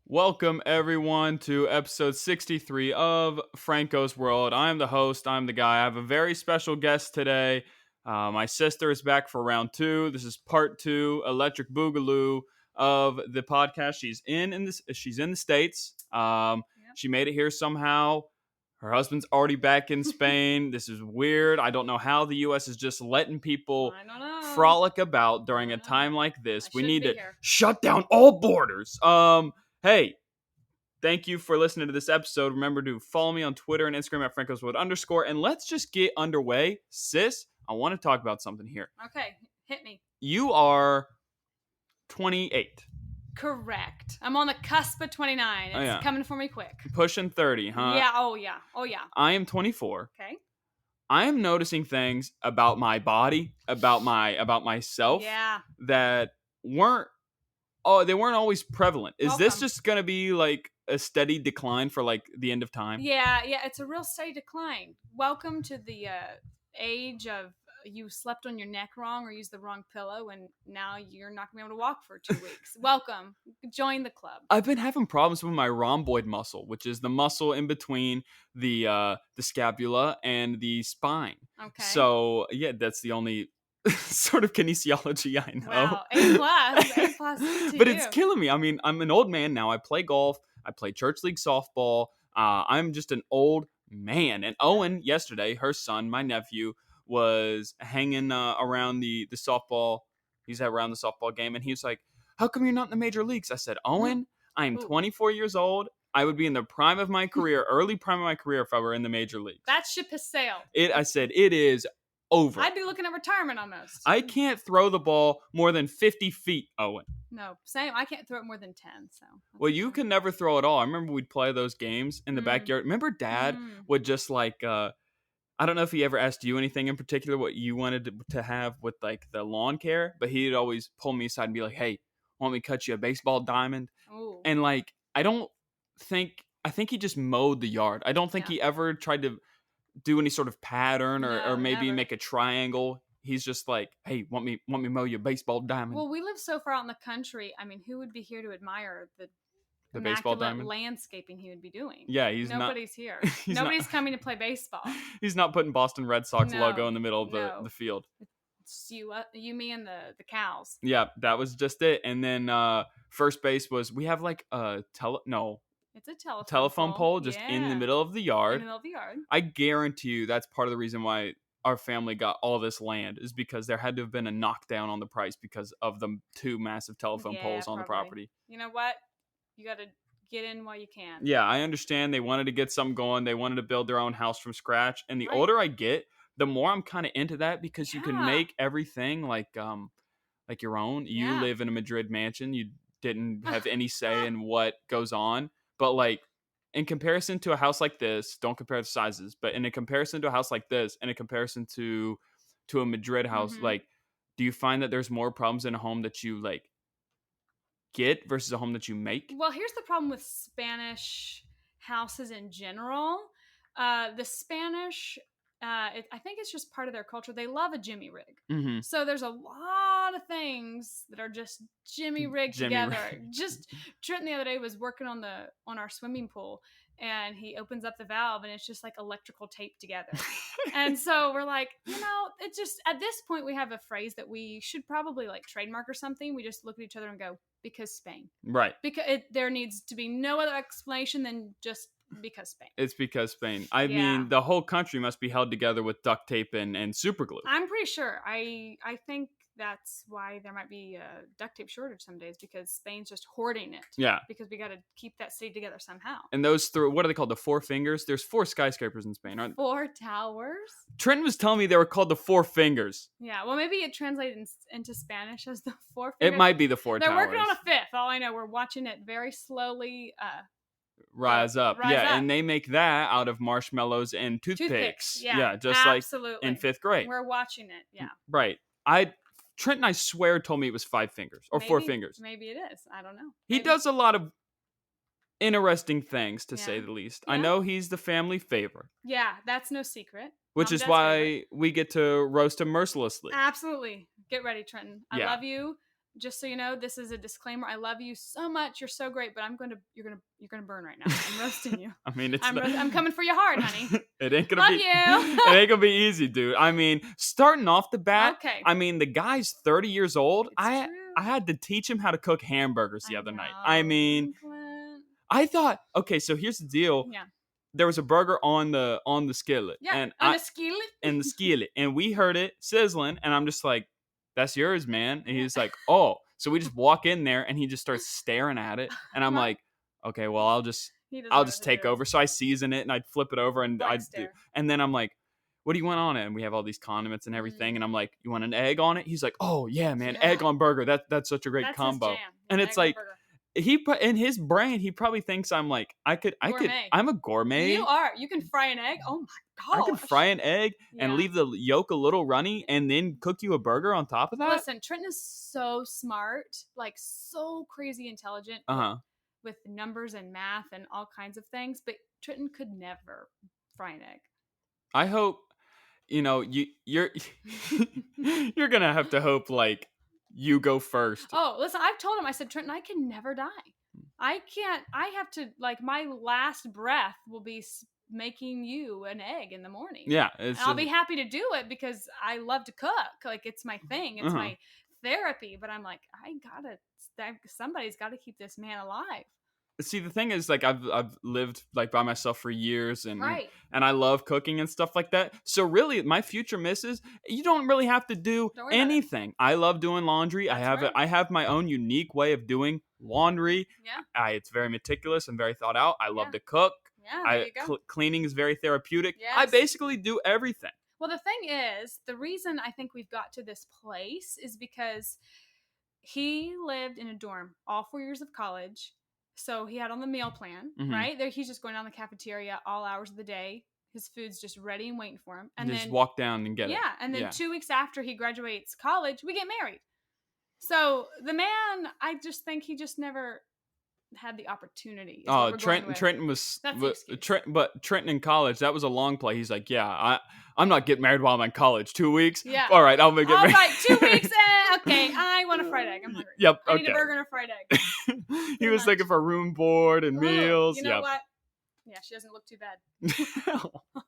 Welcome, everyone, to episode 63 of Franco's World. I'm the host. I'm the guy. I have a very special guest today. My sister is back for round two. This is part two, Electric Boogaloo of the podcast. She's in the States. She made it here somehow. Her husband's already back in Spain. This is weird. I don't know how the U.S. is just letting people I don't know. frolic about during a time like this. We need to here. shut down all borders. Hey, thank you for listening to this episode. Remember to follow me on Twitter and Instagram at francoswood_. And let's just get underway. Sis, I want to talk about something here. Okay, hit me. You are 28. Correct. I'm on the cusp of 29. It's Oh, yeah. coming for me quick. Pushing 30, huh? Yeah, oh yeah. I am 24. Okay. I am noticing things about my body, about myself Yeah. that weren't always prevalent. Is this Welcome. just going to be like a steady decline for like the end of time? Yeah, it's a real steady decline. Welcome to the age of you slept on your neck wrong or used the wrong pillow and now you're not going to be able to walk for 2 weeks. Welcome. Join the club. I've been having problems with my rhomboid muscle, which is the muscle in between the scapula and the spine. Okay. So, yeah, that's the only sort of kinesiology I know. Wow. A plus. But it's killing me. I mean, I'm an old man now. I play golf. I play church league softball. I'm just an old man. And Owen, yesterday, her son, my nephew, was hanging around the softball. He's around the softball game, and he was like, "How come you're not in the major leagues?" I said, "Owen, I am 24 years old. I would be in the prime of my career, early prime of my career, if I were in the major leagues." That ship has sailed. I said, it is over. I'd be looking at retirement almost. I can't throw the ball more than 50 feet, Owen. No, same. I can't throw it more than 10. So. Well, you can never throw at all. I remember we'd play those games in the backyard. Remember Dad would just like, I don't know if he ever asked you anything in particular, what you wanted to have with like the lawn care, but he'd always pull me aside and be like, "Hey, want me to cut you a baseball diamond?" Ooh. And like, I think he just mowed the yard. I don't think he ever tried to do any sort of pattern or maybe never. make a triangle. He's just like, "Hey, want me mow you a baseball diamond?" Well, we live so far out in the country. I mean, who would be here to admire the baseball diamond landscaping he would be doing? Yeah, nobody's here. He's Nobody's coming to play baseball. He's not putting Boston Red Sox No, logo in the middle of no. the field. It's you, me, and the cows. Yeah, that was just it. And then first base was, we have like a It's a telephone pole just in the middle of the yard. In the middle of the yard. I guarantee you that's part of the reason why our family got all this land, is because there had to have been a knockdown on the price because of the two massive telephone poles on the property. You know what? You got to get in while you can. Yeah, I understand. They wanted to get something going. They wanted to build their own house from scratch. And the older I get, the more I'm kind of into that, because you can make everything like your own. You live in a Madrid mansion. You didn't have any say in what goes on. But like, in comparison to a house like this, don't compare the sizes, but in a comparison to a house like this, and a comparison to a Madrid house, like, do you find that there's more problems in a home that you like get versus a home that you make? Well, here's the problem with Spanish houses in general. The Spanish, I think it's just part of their culture. They love a jimmy rig. So there's a lot of things that are just jimmy rigged together. Just Trenton the other day was working on our swimming pool, and he opens up the valve and it's just like electrical tape together. And so we're like, it just, at this point we have a phrase that we should probably like trademark or something. We just look at each other and go, because Spain. Right. Because there needs to be no other explanation than just because Spain. It's because Spain. I mean, the whole country must be held together with duct tape and super glue. I'm pretty sure. I think that's why there might be a duct tape shortage some days, because Spain's just hoarding it. Yeah. Because we got to keep that city together somehow. And those what are they called? The Four Fingers? There's 4 skyscrapers in Spain, aren't there? 4 towers? Trenton was telling me they were called the Four Fingers. Yeah, well, maybe it translated into Spanish as the 4 Fingers. It might be the 4 They're towers. working on a 5th. All I know, we're watching it very slowly rise up. Rise up. And they make that out of marshmallows and toothpicks. Yeah, just absolutely. like in 5th grade. We're watching it, yeah. Right. Trenton, I swear, told me it was 5 fingers or 4 fingers. Maybe it is. I don't know. He does a lot of interesting things, to say the least. Yeah. I know he's the family favorite. Yeah, that's no secret. Which is why we get to roast him mercilessly. Absolutely. Get ready, Trenton. I love you. just so you know, this is a disclaimer. I love you so much. You're so great, but you're gonna burn right now. I'm roasting you. I mean, I'm coming for you hard, honey. It ain't gonna Love be. you. It ain't gonna be easy, dude. I mean, starting off the bat. Okay. I mean, the guy's 30 years old. It's true. I had to teach him how to cook hamburgers the other night. I know, mean, Clint. I thought, okay, so here's the deal. Yeah. There was a burger on the skillet. Yeah. And on the skillet. And the skillet, and we heard it sizzling, and I'm just like, "That's yours, man." And he's like, "Oh." So we just walk in there, and he just starts staring at it, and I'm like, "Okay, well, I'll just take over." So I season it, and I'd flip it over, and I'd do. And then I'm like, "What do you want on it?" And we have all these condiments and everything, and I'm like, "You want an egg on it?" He's like, "Oh yeah, man, egg on burger. That's such a great combo." His jam. And it's like. He put in his brain, he probably thinks I'm like, I'm a gourmet. You are. You can fry an egg. Oh my gosh. I can fry an egg and leave the yolk a little runny and then cook you a burger on top of that. Listen, Trenton is so smart, like so crazy intelligent with numbers and math and all kinds of things, but Trenton could never fry an egg. I hope, you're you're gonna have to hope like you go first. Oh, listen, I've told him, I said, Trenton, I can never die. I have to, like, my last breath will be making you an egg in the morning. Yeah. I'll be happy to do it because I love to cook. Like, it's my thing. It's my therapy. But I'm like, somebody's got to keep this man alive. See, the thing is, like, I've lived like by myself for years, and I love cooking and stuff like that. So really, my future missus, you don't really have to do anything. I love doing laundry. I have my own unique way of doing laundry. Yeah, it's very meticulous and very thought out. I love to cook. Yeah, there you go. Cleaning is very therapeutic. Yes. I basically do everything. Well, the thing is, the reason I think we've got to this place is because he lived in a dorm all 4 years of college. So he had on the meal plan, right? There, he's just going down the cafeteria all hours of the day. His food's just ready and waiting for him. And then just walk down and get it. Yeah, and then 2 weeks after he graduates college, we get married. So the man, I just think he just never had the opportunity. Oh, Trenton was, but Trenton in college, that was a long play. He's like, yeah, I'm not getting married while I'm in college. 2 weeks. Yeah. All right, I'll get married. All right, 2 weeks. Okay, I want a fried egg. I'm hungry. Yep. I need a burger and a fried egg. He was looking for room, board, and meals. You know what? Yeah, she doesn't look too bad.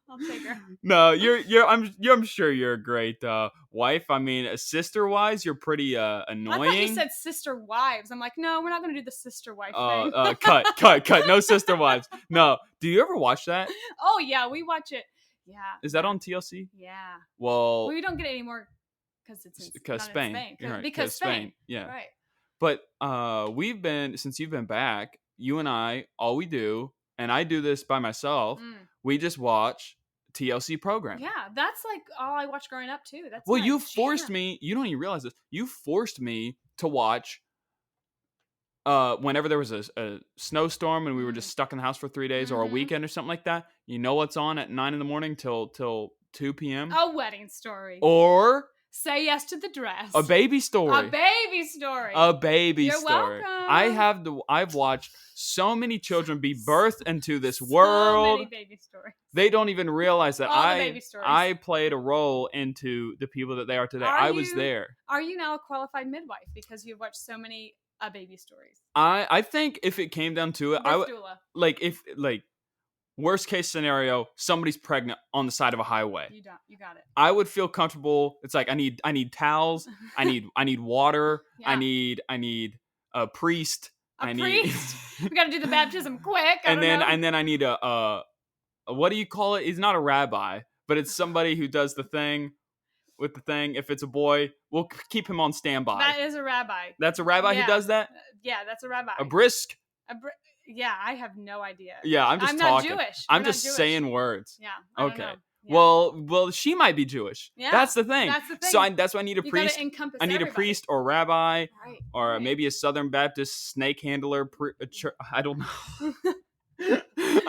I'll take her. No, I'm sure you're a great wife. I mean, sister-wise, you're pretty annoying. I thought you said sister wives. I'm like, no, we're not going to do the sister wife thing. Cut. No sister wives. No. Do you ever watch that? Oh yeah, we watch it. Yeah. Is that on TLC? Yeah. Well, we don't get it anymore because it's because Spain. Right. Because Spain. Yeah. Right. But since you've been back, you and I, all we do, and I do this by myself, we just watch TLC programming. Yeah, that's like all I watched growing up too. That's you forced me. You don't even realize this. You forced me to watch. Whenever there was a snowstorm and we were just stuck in the house for 3 days or a weekend or something like that, you know what's on at 9 a.m. till 2 p.m. A Wedding Story. Or Say Yes to the Dress. A Baby Story. A Baby Story. A Baby You're Story. Welcome. I've watched so many children be birthed into this world. So many baby stories. They don't even realize that All the baby stories. I played a role into the people that they are today. I was there. Are you now a qualified midwife because you've watched so many baby stories? I think if it came down to it, I would like worst case scenario, somebody's pregnant on the side of a highway. You got it. I would feel comfortable. It's like I need towels. I need water. Yeah. I need a priest. Priest. We got to do the baptism quick. And then I need a what do you call it? He's not a rabbi, but it's somebody who does the thing with the thing. If it's a boy, we'll keep him on standby. That is a rabbi. That's a rabbi who does that? Yeah, that's a rabbi. A brisk? Yeah, I have no idea. Yeah, I'm talking. Not Jewish. I'm just saying words. Yeah. Okay. Yeah. Well, she might be Jewish. Yeah. That's the thing. So that's why I need a priest. I need a priest or rabbi, right. or maybe a Southern Baptist snake handler. I don't know.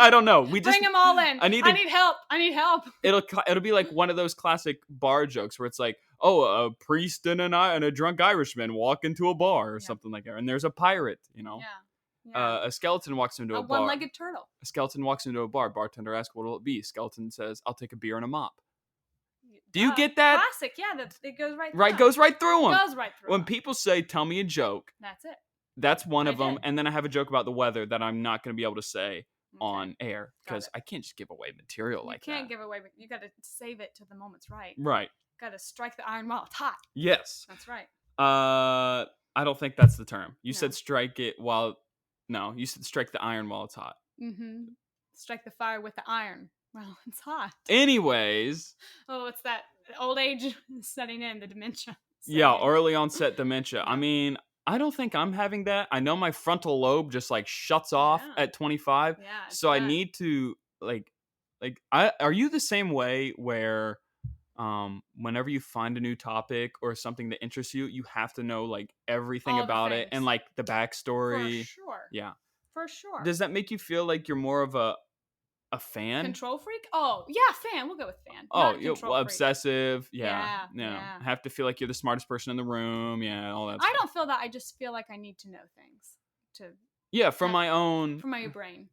I don't know. We just bring them all in. I need help. It'll be like one of those classic bar jokes where it's like, oh, a priest and a drunk Irishman walk into a bar or something like that, and there's a pirate. Yeah. A skeleton walks into a bar. A one-legged turtle. A skeleton walks into a bar. Bartender asks, "What'll it be?" Skeleton says, "I'll take a beer and a mop." Do you get that? Classic, yeah. It goes right through Right, goes right through them. Goes right through When them. people say, tell me a joke. That's it. That's one of them. did. And then I have a joke about the weather that I'm not going to be able to say on air because I can't just give away material like that. You can't give away. You got to save it till the moment's right. Right. Got to strike the iron while it's hot. Yes. That's right. I don't think that's the term. You said strike it while... No, you said strike the iron while it's hot. Mm-hmm. Strike the fire with the iron while it's hot. Anyways. Oh, it's that old age setting in, the dementia. Yeah, early onset dementia. I mean, I don't think I'm having that. I know my frontal lobe just like shuts off at 25. Yeah. So I need to are you the same way where whenever you find a new topic or something that interests you, you have to know like everything all about it and like the backstory? For sure. Yeah. For sure. Does that make you feel like you're more of a fan? Control freak? Oh, yeah, fan. We'll go with fan. Oh, obsessive. Yeah. Yeah. Have to feel like you're the smartest person in the room. Yeah, all that I don't feel that. I just feel like I need to know things. From my brain.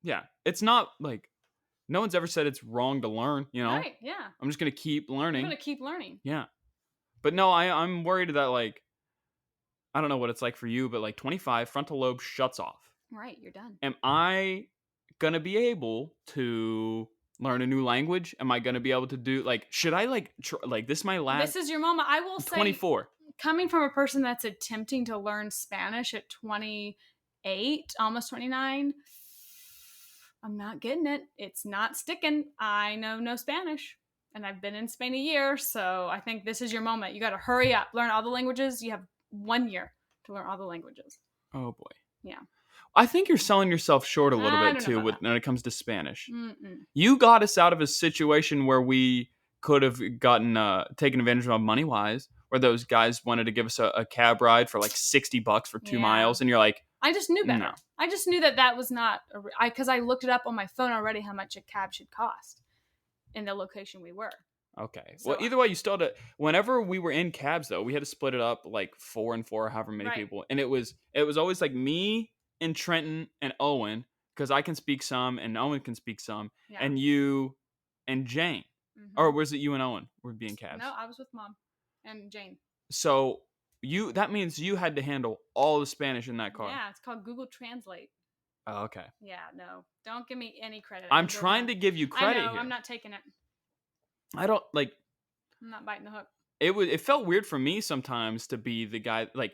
Yeah. It's not like... No one's ever said it's wrong to learn, you know? Right, yeah. I'm just going to keep learning. I'm going to keep learning. Yeah. But no, I'm worried that, like... I don't know what it's like for you, but, like, 25, frontal lobe shuts off. Right, you're done. Am I going to be able to learn a new language? Am I going to be able to do, like... Should I, like... this is my last... This is your moment. I will say... 24. Coming from a person that's attempting to learn Spanish at 28, almost 29... I'm not getting it. It's not sticking. I know no Spanish. And I've been in Spain a year, so I think this is your moment. You got to hurry up. Learn all the languages. You have 1 year to learn all the languages. Oh, boy. Yeah. I think you're selling yourself short a little bit, too, when it comes to Spanish. You got us out of a situation where we could have gotten taken advantage of money-wise, where those guys wanted to give us a cab ride for like $60 for 2 miles, and you're like... I just knew better. No. I just knew that was not... Because I looked it up on my phone already how much a cab should cost in the location we were. Okay. Well, either way, you still had to... Whenever we were in cabs, though, we had to split it up like 4 and 4, however many people. And it was always like me and Trenton and Owen, because I can speak some and Owen can speak some, and you and Jane. Mm-hmm. Or was it you and Owen would be in cabs? No, I was with Mom and Jane. So... that means you had to handle all the Spanish in that car. Yeah, it's called Google Translate. Oh, okay. Yeah, no. Don't give me any credit. I'm trying to give you credit here. I'm not taking it. I don't like... I'm not biting the hook. It felt weird for me sometimes to be the guy, like...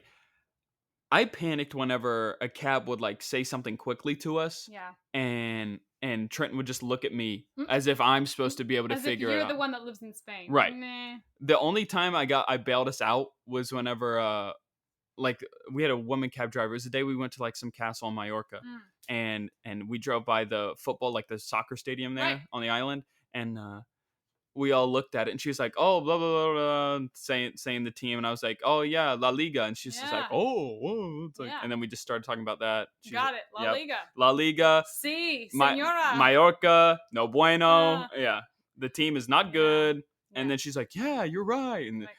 I panicked whenever a cab would like say something quickly to us. Yeah. And Trenton would just look at me as if I'm supposed to be able to figure it out. You're the one that lives in Spain. Right. Nah. The only time I bailed us out was whenever like we had a woman cab driver. It was the day we went to like some castle in Mallorca, and we drove by the football, like the soccer stadium there on the island, and we all looked at it, and she was like, "Oh, blah blah blah," blah, saying the team, and I was like, "Oh yeah, La Liga," and she's just like, "Oh, whoa," it's like, and then we just started talking about that. Got it, La Liga. La Liga. Sí, señora. Mallorca, no bueno. Yeah, the team is not good. And then she's like, "Yeah, you're right." And like,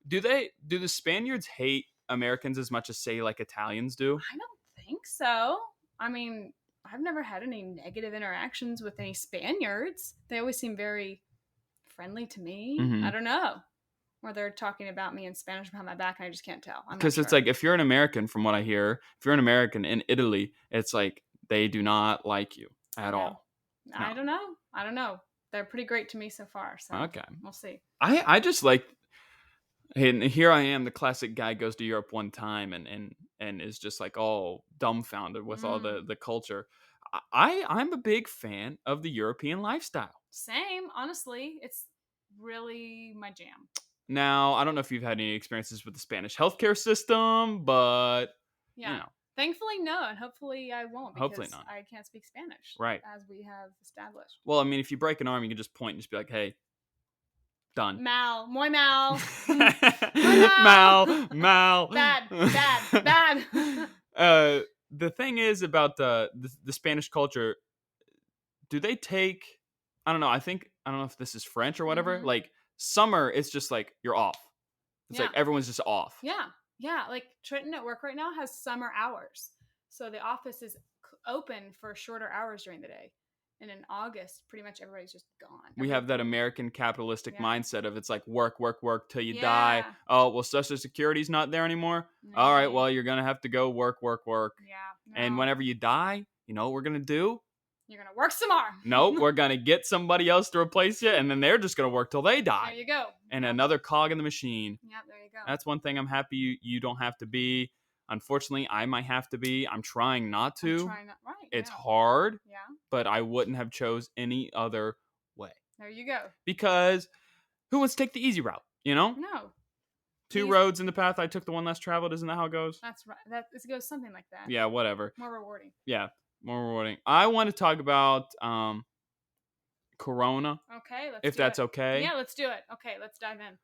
do the Spaniards hate Americans as much as say like Italians do? I don't think so. I mean, I've never had any negative interactions with any Spaniards. They always seem very friendly to me. I don't know. Or they're talking about me in Spanish behind my back and I just can't tell. Because it's like, if you're an American, from what I hear, if you're an American in Italy, it's like they do not like you at all. No. I don't know. They're pretty great to me so far. So okay. We'll see. I just like... And here I am, the classic guy goes to Europe one time and is just like all dumbfounded with all the culture. I'm a big fan of the European lifestyle. Same, honestly. It's really my jam. Now, I don't know if you've had any experiences with the Spanish healthcare system, but you know. Thankfully, no, and hopefully I won't, because hopefully not. I can't speak Spanish, right? As we have established. Well, I mean, if you break an arm, you can just point and just be like, "Hey, done." Muy mal. Mal. Bad. The thing is about the Spanish culture. Do they take... I don't know. I don't know if this is French or whatever. Like summer, it's just like you're off. It's like everyone's just off. Yeah. Like Trenton at work right now has summer hours, so the office is open for shorter hours during the day. And in August, pretty much everybody's just gone. We have that American capitalistic mindset of it's like work till you die. Yeah. Oh, well, Social Security's not there anymore. No. All right, well, you're going to have to go work. Yeah. No. And whenever you die, you know what we're going to do? You're going to work some more. Nope, we're going to get somebody else to replace you, and then they're just going to work till they die. There you go. And another cog in the machine. Yep, there you go. That's one thing I'm happy you don't have to be. Unfortunately, I might have to be. I'm trying not to. Right. It's hard. Yeah. But I wouldn't have chose any other way. There you go. Because who wants to take the easy route, you know? No. Two roads in the path, I took the one less traveled. Isn't that how it goes? That's right. It goes something like that. Yeah, whatever. More rewarding. Yeah, more rewarding. I want to talk about Corona. Okay, if that's okay. Yeah, let's do it. Okay, let's dive in.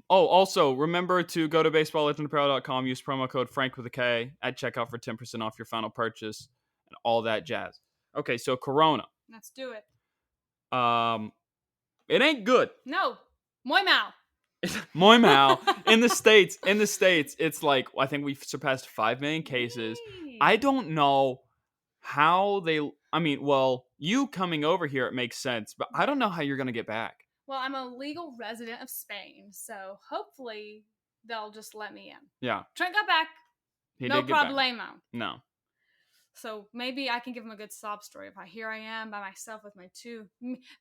Also, remember to go to baseballlegendapparel.com, use promo code Frank with a K at checkout for 10% off your final purchase and all that jazz. Okay, so Corona. Let's do it. It ain't good. No. Muy mal. Muy mal. In the States, it's like, I think we've surpassed 5 million cases. Yay. I don't know how you coming over here, it makes sense, but I don't know how you're going to get back. Well, I'm a legal resident of Spain, so hopefully they'll just let me in. Yeah. Trent got back. No problemo. No. So maybe I can give him a good sob story of how here I am by myself with my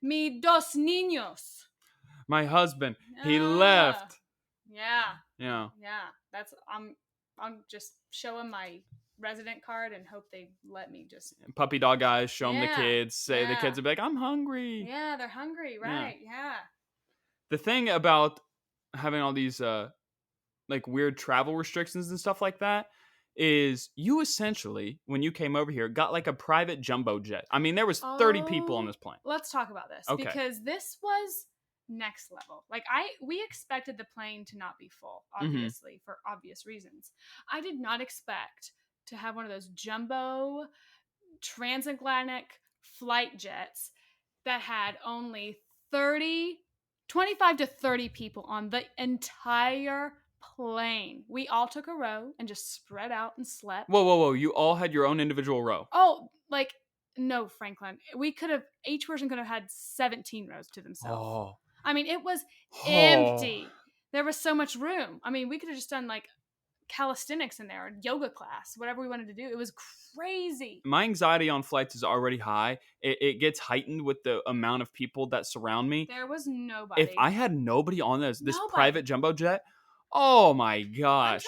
mi dos niños. My husband, he left. Yeah. Yeah. Yeah. I'm just show him my resident card and hope they let me just puppy dog eyes, show them the kids, say the kids will be like, I'm hungry. Yeah, they're hungry, right? Yeah. The thing about having all these like weird travel restrictions and stuff like that is you essentially, when you came over here, got like a private jumbo jet. I mean, there was 30 people on this plane. Let's talk about this because this was next level. Like we expected the plane to not be full, obviously, for obvious reasons. I did not expect to have one of those jumbo transatlantic flight jets that had only 25 to 30 people on the entire plane. We all took a row and just spread out and slept. Whoa. You all had your own individual row. Oh, like, no, Franklin. Each person could have had 17 rows to themselves. Oh. I mean, it was empty. There was so much room. I mean, we could have just done like calisthenics in there, yoga class, whatever we wanted to do. It was crazy. My anxiety on flights is already high. It gets heightened with the amount of people that surround me. There was nobody. If I had nobody on this private jumbo jet, oh my gosh.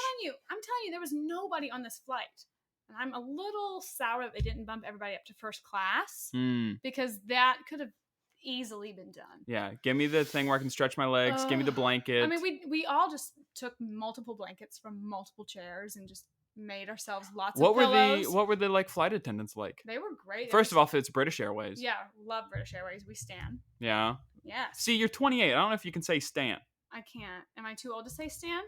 I'm telling you, there was nobody on this flight. And I'm a little sour that they didn't bump everybody up to first class because that could have easily been done. Yeah, give me the thing where I can stretch my legs. Give me the blanket. I mean, we all just took multiple blankets from multiple chairs and just made ourselves lots of pillows. What were the like flight attendants like? They were great. First of all, it's British Airways. Yeah, love British Airways. We stan. Yeah. Yes. See, you're 28. I don't know if you can say stan. I can't. Am I too old to say stan?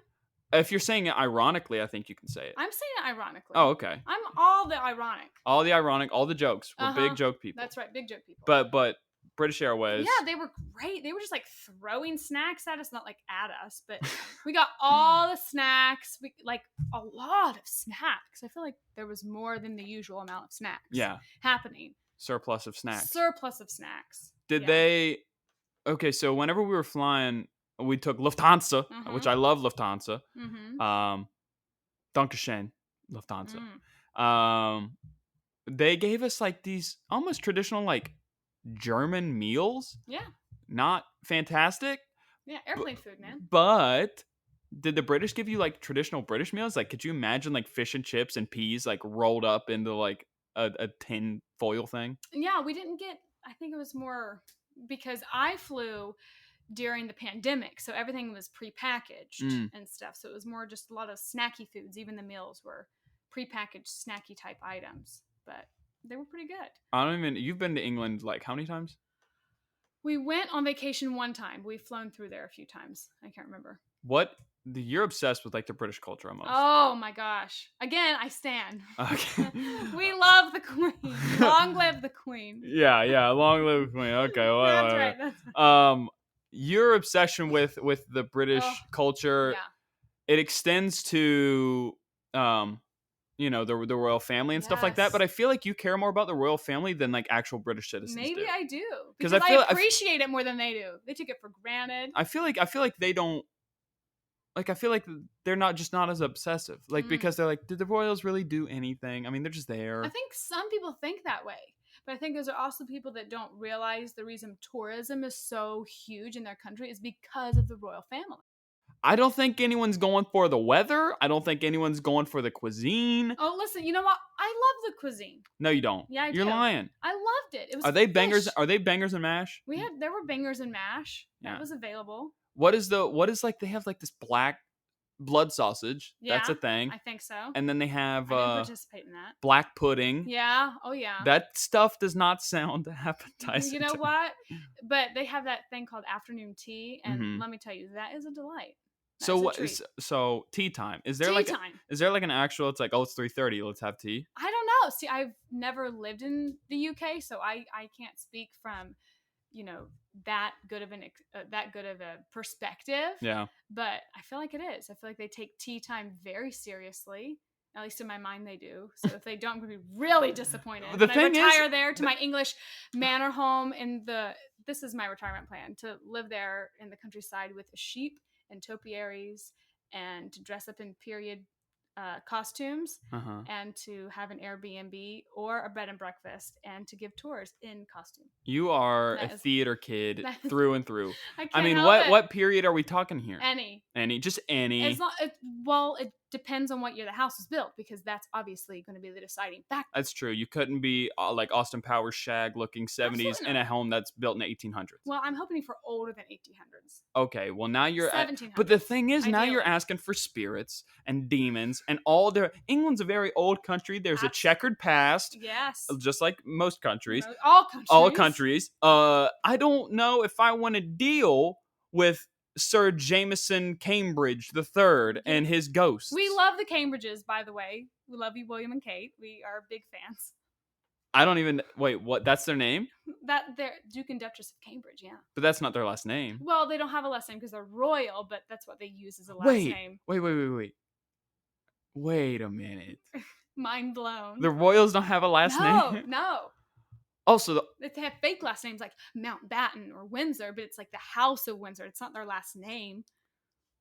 If you're saying it ironically, I think you can say it. I'm saying it ironically. Oh, okay. I'm all the ironic. All the ironic, all the jokes. We're big joke people. That's right, big joke people. But British Airways. Yeah, they were great. They were just like throwing snacks at us, not like at us, but we got all the snacks. We like a lot of snacks. I feel like there was more than the usual amount of snacks. Happening. Surplus of snacks. Did they? Okay, so whenever we were flying, we took Lufthansa, which I love Lufthansa. Dankeschön, Lufthansa. They gave us like these almost traditional like German meals. Yeah. Not fantastic. Yeah, airplane food, man. But did the British give you like traditional British meals? Like, could you imagine like fish and chips and peas like rolled up into like a tin foil thing? Yeah, we didn't get, I think it was more because I flew during the pandemic, so everything was prepackaged and stuff. So it was more just a lot of snacky foods. Even the meals were prepackaged snacky type items, but they were pretty good. You've been to England like how many times? We went on vacation one time. We've flown through there a few times. I can't remember. You're obsessed with like the British culture almost. Oh my gosh. Again, I stan. Okay. We love the Queen. Long live the Queen. Yeah. Long live the Queen. Okay. Well, that's right. Your obsession with the British culture, it extends to the royal family and stuff like that. But I feel like you care more about the royal family than like actual British citizens. Maybe do. I do because I appreciate it more than they do. They take it for granted. I feel like they don't. Like I feel like they're not as obsessive. Like because they're like, did the royals really do anything? I mean, they're just there. I think some people think that way. But I think there's also people that don't realize the reason tourism is so huge in their country is because of the royal family. I don't think anyone's going for the weather. I don't think anyone's going for the cuisine. Oh, listen, you know what? I love the cuisine. No, you don't. Yeah, You're lying. I loved it. It was. Are they fish. bangers? Are they bangers and mash? There were bangers and mash. That was available. What is like? They have like this black blood sausage. Yeah, that's a thing. I think so. And then they have I didn't participate in that. Black pudding. Yeah. Oh yeah. That stuff does not sound appetizing. You know what? But they have that thing called afternoon tea, and let me tell you, that is a delight. So what is tea time? Is there is there like an actual? It's like, oh, it's 3:30. Let's have tea. I don't know. See, I've never lived in the UK, so I can't speak from that good of a perspective. Yeah. But I feel like it is. I feel like they take tea time very seriously. At least in my mind, they do. So if they don't, I'm going to be really disappointed. The thing I retire there to my English manor home this is my retirement plan, to live there in the countryside with a sheep and topiaries and to dress up in period costumes and to have an Airbnb or a bed and breakfast and to give tours in costume. You are a theater kid through and through. I mean, what period are we talking here? Just any. It depends on what year the house was built, because that's obviously going to be the deciding factor. That's true. You couldn't be like Austin Powers shag looking 70s in a home that's built in the 1800s. Well, I'm hoping for older than 1800s. Okay, well now you're 1700s. But the thing is, now you're asking for spirits and demons and all their. England's a very old country. There's a checkered past. Yes. Just like most countries. All countries. I don't know if I want to deal with Sir Jameson Cambridge III and his ghosts. We love the Cambridges, by the way. We love you, William and Kate. We are big fans. I don't even... Wait, what? That's their name? They're Duke and Duchess of Cambridge, yeah. But that's not their last name. Well, they don't have a last name because they're royal, but that's what they use as a last name. Wait. Wait a minute. Mind blown. The royals don't have a last name? No. Also, they have fake last names like Mountbatten or Windsor, but it's like the House of Windsor. It's not their last name.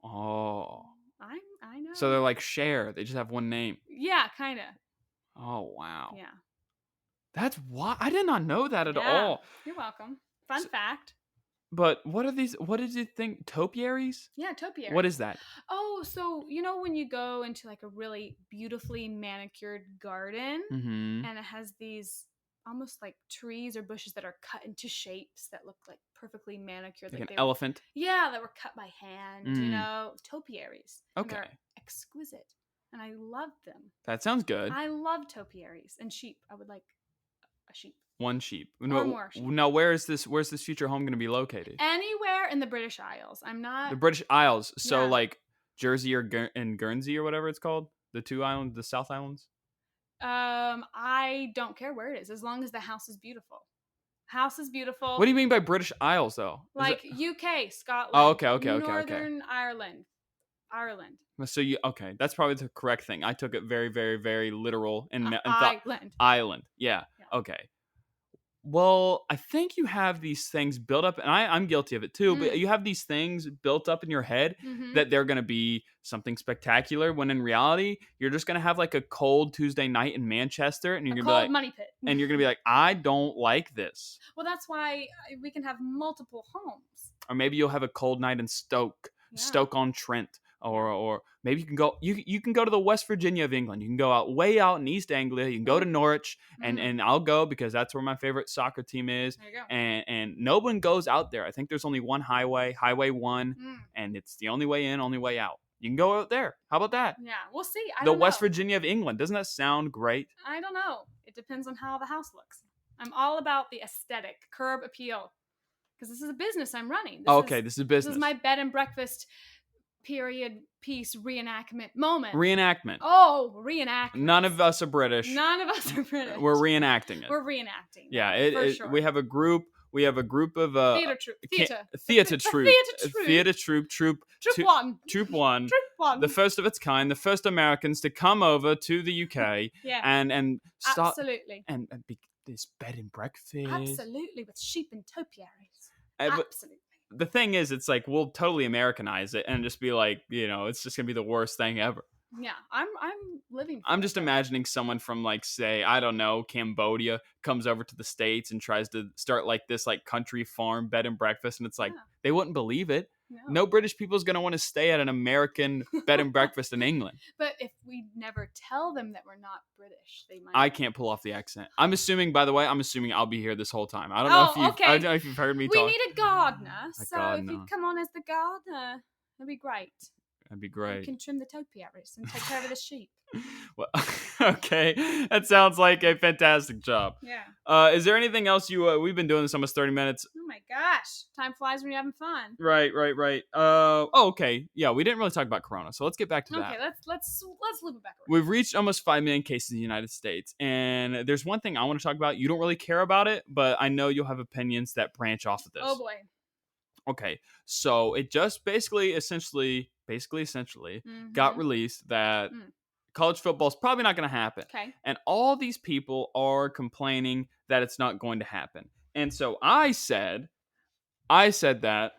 Oh. I know. So they're like Cher. They just have one name. Yeah, kind of. Oh, wow. Yeah. That's why I did not know that at all. You're welcome. Fun fact. But what are these? What did you think? Topiaries? Yeah, topiaries. What is that? Oh, so when you go into like a really beautifully manicured garden and it has these almost like trees or bushes that are cut into shapes that look like perfectly manicured. Like an elephant? Yeah, that were cut by hand, topiaries. Okay. They're exquisite. And I loved them. That sounds good. I love topiaries and sheep. I would like a sheep. One sheep. Or more sheep. Now, where's this future home going to be located? Anywhere in the British Isles. I'm not... The British Isles. So like Jersey and Guernsey or whatever it's called? The two islands, the South Islands? I don't care where it is, as long as the house is beautiful. House is beautiful. What do you mean by British Isles, though? Like UK, Scotland. Oh, okay. Northern Ireland. So that's probably the correct thing. I took it very, very, very literal and Island. Yeah. Okay. Well, I think you have these things built up, and I'm guilty of it too, but you have these things built up in your head that they're going to be something spectacular, when in reality, you're just going to have like a cold Tuesday night in Manchester, and you're going to be like, money pit. And you're going to be like, I don't like this. Well, that's why we can have multiple homes. Or maybe you'll have a cold night in Stoke-on-Trent. Or maybe you can go. You can go to the West Virginia of England. You can go way out in East Anglia. You can go to Norwich, and I'll go because that's where my favorite soccer team is. There you go. And no one goes out there. I think there's only one Highway 1, and it's the only way in, only way out. You can go out there. How about that? Yeah, we'll see. The West Virginia of England. Doesn't that sound great? I don't know. It depends on how the house looks. I'm all about the aesthetic, curb appeal, because this is a business I'm running. This is a business. This is my bed and breakfast period piece reenactment moment. Reenactment. Oh, reenactment. None of us are British. We're reenacting it. We're reenacting it. We're reenacting. Yeah, sure. We have a group. We have a group of theater troupe. Troop One, the first of its kind, the first Americans to come over to the UK Yeah. and start Absolutely. and be this bed and breakfast. Absolutely, with sheep and topiaries. But Absolutely. the thing is, it's like we'll totally Americanize it and just be like, it's just gonna be the worst thing ever. Yeah, I'm living for I'm just imagining someone from, like, say, I don't know, Cambodia comes over to the States and tries to start like this like country farm bed and breakfast, and it's like they wouldn't believe it. No British people is going to want to stay at an American bed and breakfast in England. But if we never tell them that we're not British, they might. I can't pull off the accent. I'm assuming, by the way, I'll be here this whole time. I don't know if you've heard me talk. We need a gardener, if you'd come on as the gardener, that'd be great. That'd be great. You can trim the topiaries and take care of the sheep. Well, okay, that sounds like a fantastic job. Yeah. Is there anything else we've been doing this almost 30 minutes? Oh my gosh, time flies when you're having fun. Right. Okay. Yeah, we didn't really talk about Corona, so let's get back to that. Okay, let's loop it back around. We've reached almost 5 million cases in the United States, and there's one thing I want to talk about. You don't really care about it, but I know you'll have opinions that branch off of this. Oh boy. Okay, so it just essentially got released that college football is probably not going to happen. Okay. And all these people are complaining that it's not going to happen. And so I said that,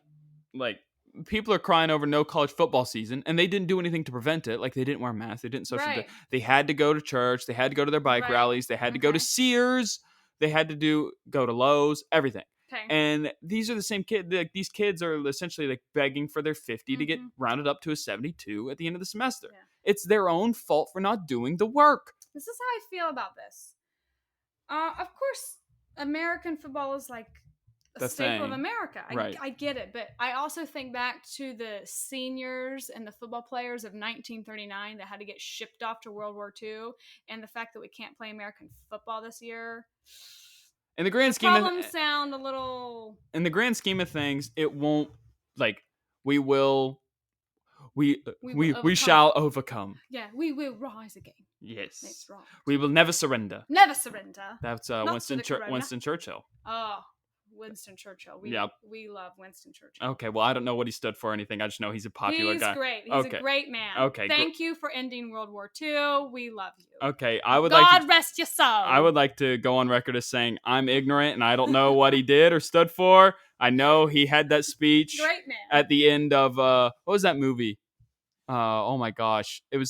like, people are crying over no college football season, and they didn't do anything to prevent it. Like, they didn't wear masks, they didn't social. They had to go to church, they had to go to their bike rallies, they had to go to Sears, they had to go to Lowe's, everything. Okay. And these are the same kids. Like, these kids are essentially like begging for their 50 to get rounded up to a 72 at the end of the semester. Yeah. It's their own fault for not doing the work. This is how I feel about this. Of course, American football is like a staple of America. I get it, but I also think back to the seniors and the football players of 1939 that had to get shipped off to World War II, and the fact that we can't play American football this year. In the grand scheme of problems sound a little. In the grand scheme of things, it won't. Like, we shall overcome. Yeah, we will rise again. Yes, that's right. We will never surrender. Never surrender. That's Winston Churchill. Oh, Winston Churchill. We love Winston Churchill. Okay, well, I don't know what he stood for or anything. I just know he's a popular guy. He's great. He's a great man. Okay. Thank you for ending World War II. We love you. Okay, God rest your soul. I would like to go on record as saying I'm ignorant and I don't know what he did or stood for. I know he had that speech at the end of what was that movie? Oh my gosh! It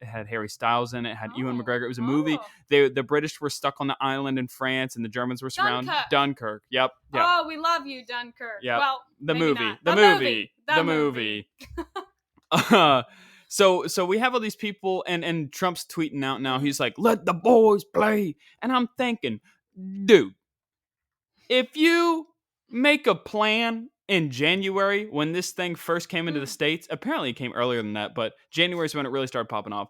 had Harry Styles in it. It had Ewan McGregor. It was a movie. The British were stuck on the island in France, and the Germans were surrounded. Dunkirk. Yep. Oh, we love you, Dunkirk. Yep. Well, the movie. So we have all these people, and Trump's tweeting out now. He's like, "Let the boys play," and I'm thinking, dude, if you make a plan in January, when this thing first came into the States, apparently it came earlier than that, but January is when it really started popping off.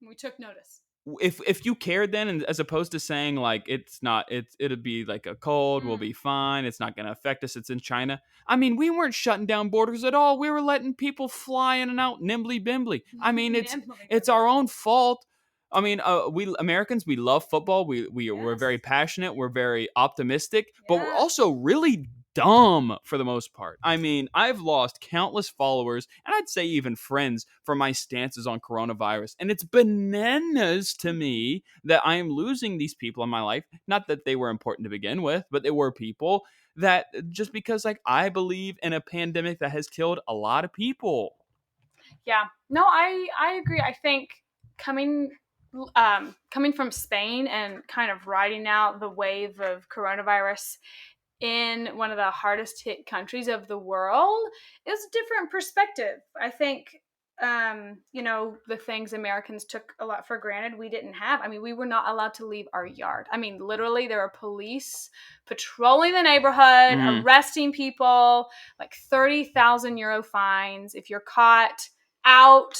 We took notice. If you cared then, and as opposed to saying like it'll be like a cold, we'll be fine, it's not going to affect us, it's in China. I mean, we weren't shutting down borders at all. We were letting people fly in and out nimbly bimbly. I mean, it's our own fault. I mean, we Americans, we love football. We're very passionate. We're very optimistic, but we're also really dumb for the most part. I mean, I've lost countless followers, and I'd say even friends, for my stances on coronavirus. And it's bananas to me that I am losing these people in my life. Not that they were important to begin with, but they were people that just because, like, I believe in a pandemic that has killed a lot of people. Yeah. No, I agree. I think coming from Spain and kind of riding out the wave of coronavirus in one of the hardest hit countries of the world is a different perspective. I think, the things Americans took a lot for granted, we didn't have. I mean, we were not allowed to leave our yard. I mean, literally, there were police patrolling the neighborhood, arresting people, like 30,000 euro fines. If you're caught out,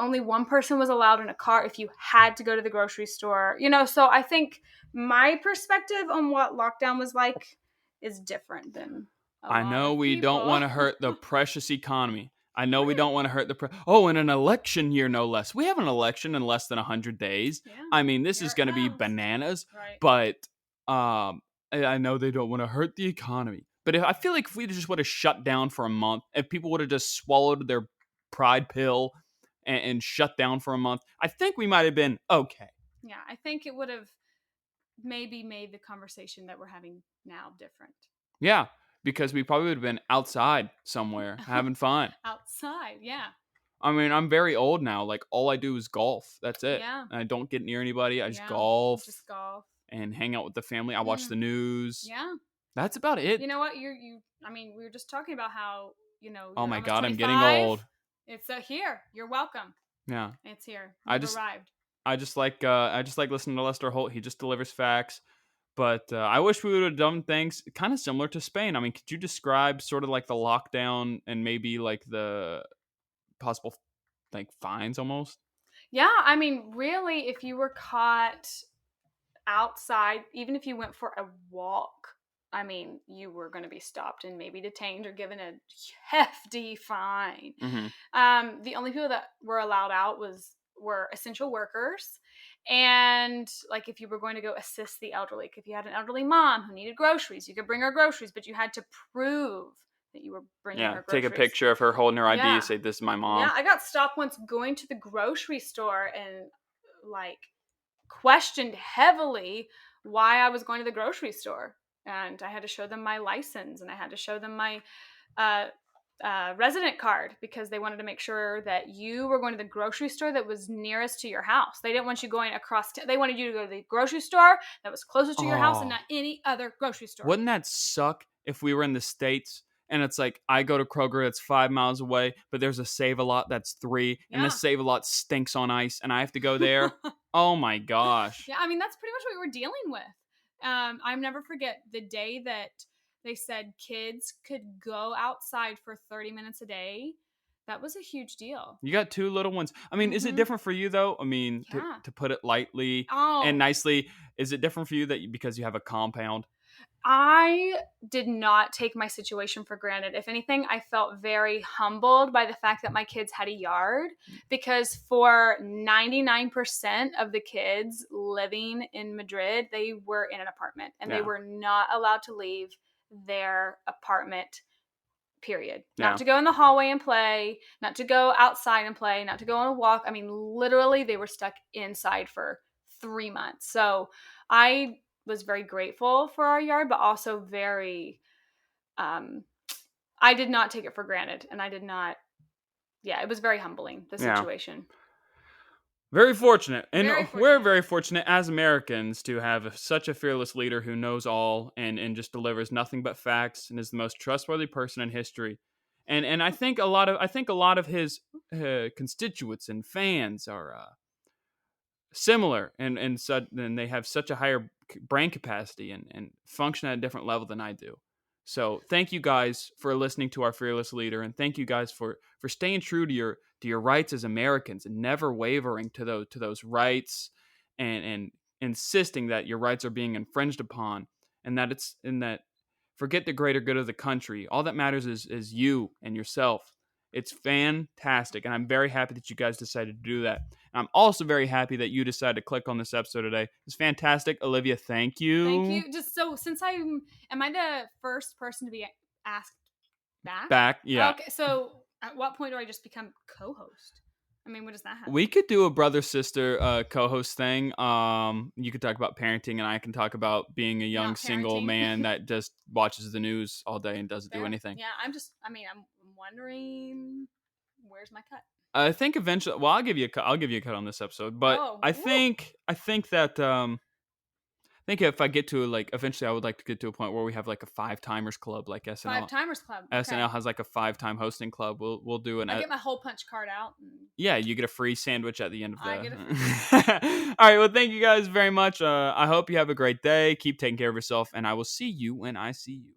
only one person was allowed in a car if you had to go to the grocery store. So I think my perspective on what lockdown was like is different than I know we don't want to hurt the precious economy. I know we don't want to hurt in an election year, no less. We have an election in less than 100 days. Yeah. I mean, this is going to be bananas. Right. But I know they don't want to hurt the economy, but I feel like if we just would have shut down for a month, if people would have just swallowed their pride pill and shut down for a month, I think we might have been okay. Yeah, I think it would have maybe made the conversation that we're having now different. Yeah, because we probably would have been outside somewhere having fun. Outside, yeah. I mean, I'm very old now. Like, all I do is golf. That's it. Yeah. I don't get near anybody. I just Yeah. golf. Just golf. And hang out with the family. I watch the news. Yeah. That's about it. You know what? I mean, we were just talking about how, Oh my you're God, I'm almost getting 25. old. It's here. You're welcome. Yeah. It's here. You've arrived. I just like listening to Lester Holt. He just delivers facts. But I wish we would have done things kind of similar to Spain. I mean, could you describe sort of like the lockdown and maybe like the possible like fines almost? Yeah, I mean, really, if you were caught outside, even if you went for a walk, I mean, you were going to be stopped and maybe detained or given a hefty fine. Mm-hmm. The only people that were allowed out were essential workers, and like if you were going to go assist the elderly, if you had an elderly mom who needed groceries, you could bring her groceries, but you had to prove that you were bringing her groceries. Take a picture of her holding her ID Yeah. and say, "This is my mom." Yeah, I got stopped once going to the grocery store and like questioned heavily why I was going to the grocery store. And I had to show them my license and I had to show them my resident card because they wanted to make sure that you were going to the grocery store that was nearest to your house. They didn't want you going across. They wanted you to go to the grocery store that was closest to your house and not any other grocery store. Wouldn't that suck if we were in the States and it's like I go to Kroger that's 5 miles away, but there's a Save-A-Lot that's 3, and the Save-A-Lot stinks on ice, and I have to go there? Oh my gosh. Yeah, I mean, that's pretty much what we were dealing with. I'll never forget the day that they said kids could go outside for 30 minutes a day. That was a huge deal. You got 2 little ones. I mean, is it different for you though? I mean, to put it lightly and nicely, is it different for you because you have a compound? I did not take my situation for granted. If anything, I felt very humbled by the fact that my kids had a yard, because for 99% of the kids living in Madrid, they were in an apartment and they were not allowed to leave their apartment, period. Not to go in the hallway and play, not to go outside and play, not to go on a walk. I mean, literally, they were stuck inside for 3 months. So I was very grateful for our yard, but also very, I did not take it for granted. And I did not, it was very humbling, the situation. Very fortunate. And we're very fortunate as Americans to have such a fearless leader who knows all and just delivers nothing but facts and is the most trustworthy person in history. And I think a lot of his constituents and fans are similar and they have such a higher brain capacity and function at a different level than I do. So thank you guys for listening to our fearless leader, and thank you guys for staying true to your rights as Americans and never wavering to those rights and insisting that your rights are being infringed upon, and that forget the greater good of the country. All that matters is you and yourself. It's fantastic, and I'm very happy that you guys decided to do that. And I'm also very happy that you decided to click on this episode today. It's fantastic. Olivia, thank you. Thank you. Just so, since am I the first person to be asked back? Back, yeah. Okay, so at what point do I just become co-host? I mean, what does that happen? We could do a brother-sister co-host thing. You could talk about parenting, and I can talk about being a young single man that just watches the news all day and doesn't do anything. Yeah, I'm wondering, where's my cut? I think eventually. Well, I'll give you a cut on this episode, but I think that I think if I get to eventually I would like to get to a point where we have like a 5-timers club like SNL. 5-timers club. Okay. SNL has like a 5-time hosting club. We'll do an. I get my hole punch card out. Yeah, you get a free sandwich at the end of the. I get a free. All right. Well, thank you guys very much. I hope you have a great day. Keep taking care of yourself, and I will see you when I see you.